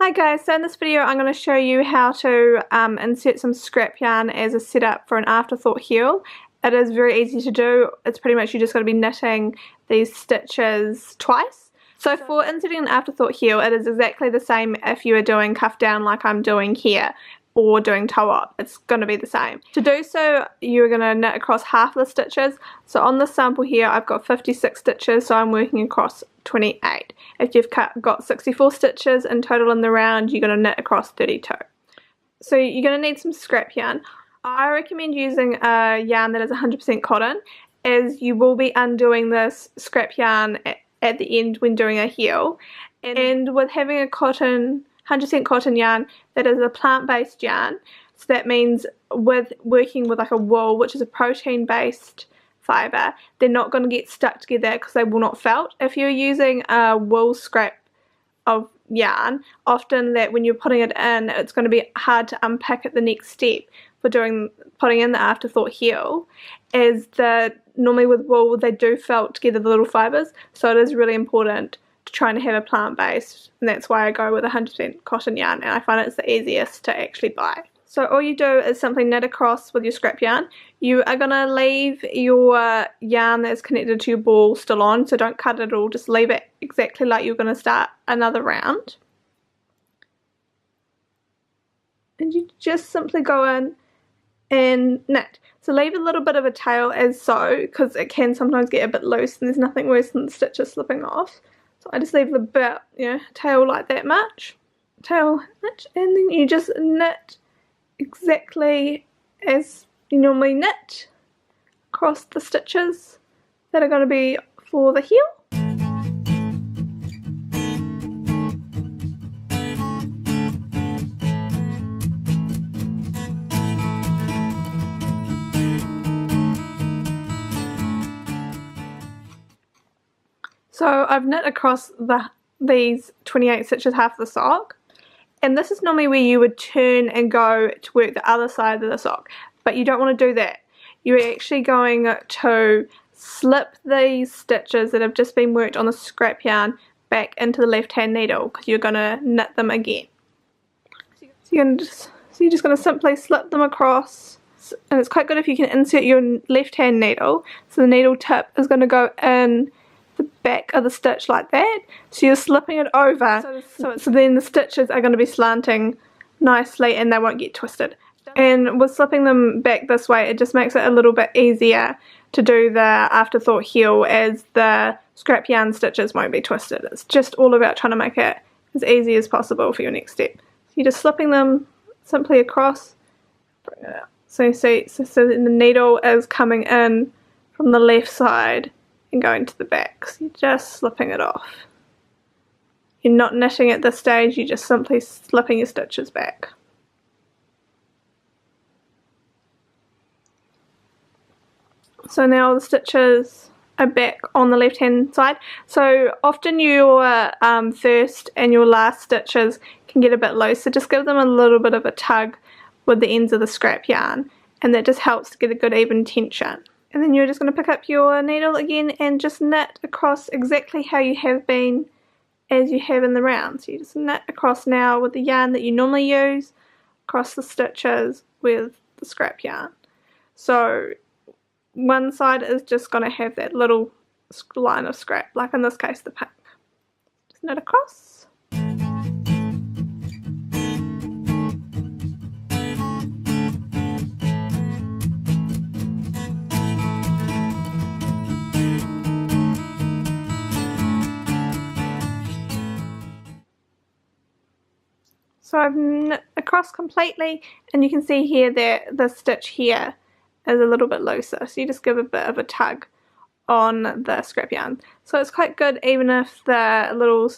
Hi guys, so in this video I'm going to show you how to insert some scrap yarn as a setup for an Afterthought heel. It is very easy to do. It's pretty much you just got to be knitting these stitches twice. So for inserting an Afterthought heel, it is exactly the same if you are doing cuff down like I'm doing here, or doing toe up. It's going to be the same. To do so, you're going to knit across half the stitches. So on this sample here I've got 56 stitches, so I'm working across 28. If you've got 64 stitches in total in the round, you're going to knit across 32. So you're going to need some scrap yarn. I recommend using a yarn that is 100% cotton, as you will be undoing this scrap yarn at the end when doing a heel. And with having a 100% cotton yarn that is a plant-based yarn, so that means with working with like a wool, which is a protein-based fibre, they're not going to get stuck together because they will not felt. If you're using a wool scrap of yarn, often that when you're putting it in, it's going to be hard to unpack at the next step for putting in the Afterthought heel, as normally with wool they do felt together the little fibres, so it is really important to try and have a plant based, and that's why I go with 100% cotton yarn, and I find it's the easiest to actually buy. So all you do is simply knit across with your scrap yarn. You are going to leave your yarn that's connected to your ball still on, so don't cut it all, just leave it exactly like you're going to start another round. And you just simply go in and knit. So leave a little bit of a tail as so, because it can sometimes get a bit loose and there's nothing worse than the stitches slipping off. So I just leave a bit, tail like that much, and then you just knit exactly as you normally knit across the stitches that are going to be for the heel. So I've knit across these 28 stitches, half the sock, and this is normally where you would turn and go to work the other side of the sock, but you don't want to do that. You're actually going to slip these stitches that have just been worked on the scrap yarn back into the left hand needle, because you're going to knit them again. So you're just going to simply slip them across, and it's quite good if you can insert your left hand needle, so the needle tip is going to go in the back of the stitch like that, so you're slipping it over, so then the stitches are going to be slanting nicely and they won't get twisted. And with slipping them back this way, it just makes it a little bit easier to do the Afterthought heel, as the scrap yarn stitches won't be twisted. It's just all about trying to make it as easy as possible for your next step. So you're just slipping them simply across, bring it out. So you see, so then the needle is coming in from the left side and going to the back, so you're just slipping it off. You're not knitting at this stage, you're just simply slipping your stitches back. So now the stitches are back on the left hand side. So often your first and your last stitches can get a bit loose, so just give them a little bit of a tug with the ends of the scrap yarn, and that just helps to get a good even tension. And then you're just going to pick up your needle again and just knit across exactly how you have been as you have in the round. So you just knit across now with the yarn that you normally use, across the stitches with the scrap yarn. So one side is just going to have that little line of scrap, like in this case the pink. Just knit across. So I've knit across completely, and you can see here that the stitch here is a little bit looser, so you just give a bit of a tug on the scrap yarn. So it's quite good even if the little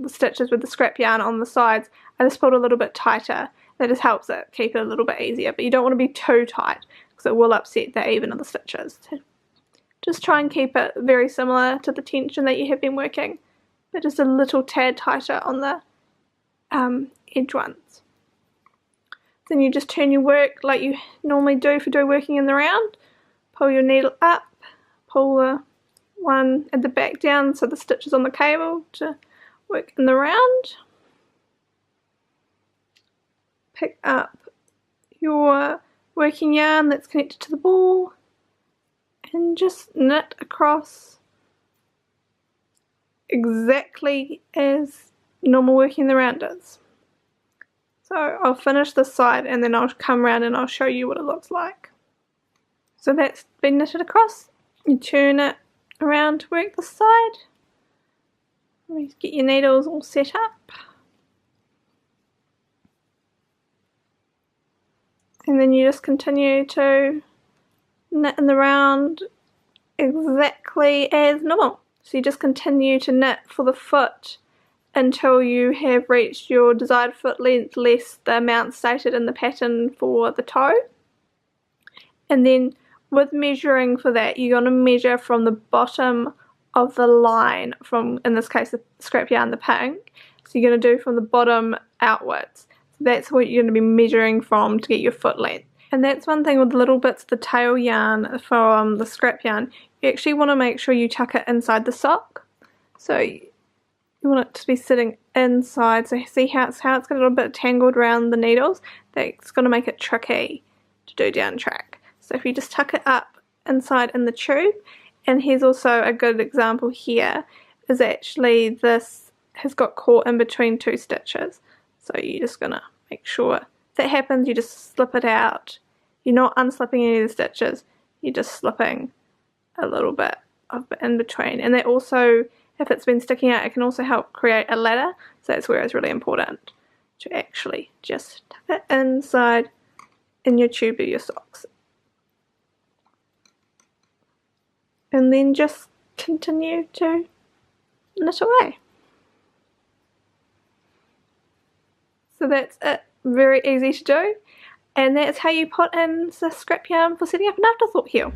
stitches with the scrap yarn on the sides are just pulled a little bit tighter. That just helps it keep it a little bit easier, but you don't want to be too tight because it will upset the even of the stitches. So just try and keep it very similar to the tension that you have been working, but just a little tad tighter on the edge ones. Then you just turn your work like you normally do for working in the round. Pull your needle up, pull the one at the back down so the stitch is on the cable to work in the round. pick up your working yarn that's connected to the ball and just knit across exactly as normal working the round is. So I'll finish this side and then I'll come around and I'll show you what it looks like. So that's been knitted across. You turn it around to work this side. Get your needles all set up. And then you just continue to knit in the round exactly as normal. So you just continue to knit for the foot until you have reached your desired foot length less the amount stated in the pattern for the toe. And then with measuring for that, you're going to measure from the bottom of the line, from, in this case, the scrap yarn, the pink. So you're going to do from the bottom outwards. So that's what you're going to be measuring from to get your foot length. And that's one thing with little bits of the tail yarn from the scrap yarn. You actually want to make sure you tuck it inside the sock. So you want it to be sitting inside. So see how it's got a little bit tangled around the needles? That's going to make it tricky to do down track. So if you just tuck it up inside in the tube, and here's also a good example here, is actually this has got caught in between two stitches. So you're just going to make sure if that happens, you just slip it out. You're not unslipping any of the stitches, you're just slipping a little bit of in between. And that also, if it's been sticking out, it can also help create a ladder. So that's where it's really important to actually just tuck it inside in your tube of your socks. And then just continue to knit away. So that's it, very easy to do. And that's how you put in the scrap yarn for setting up an afterthought heel.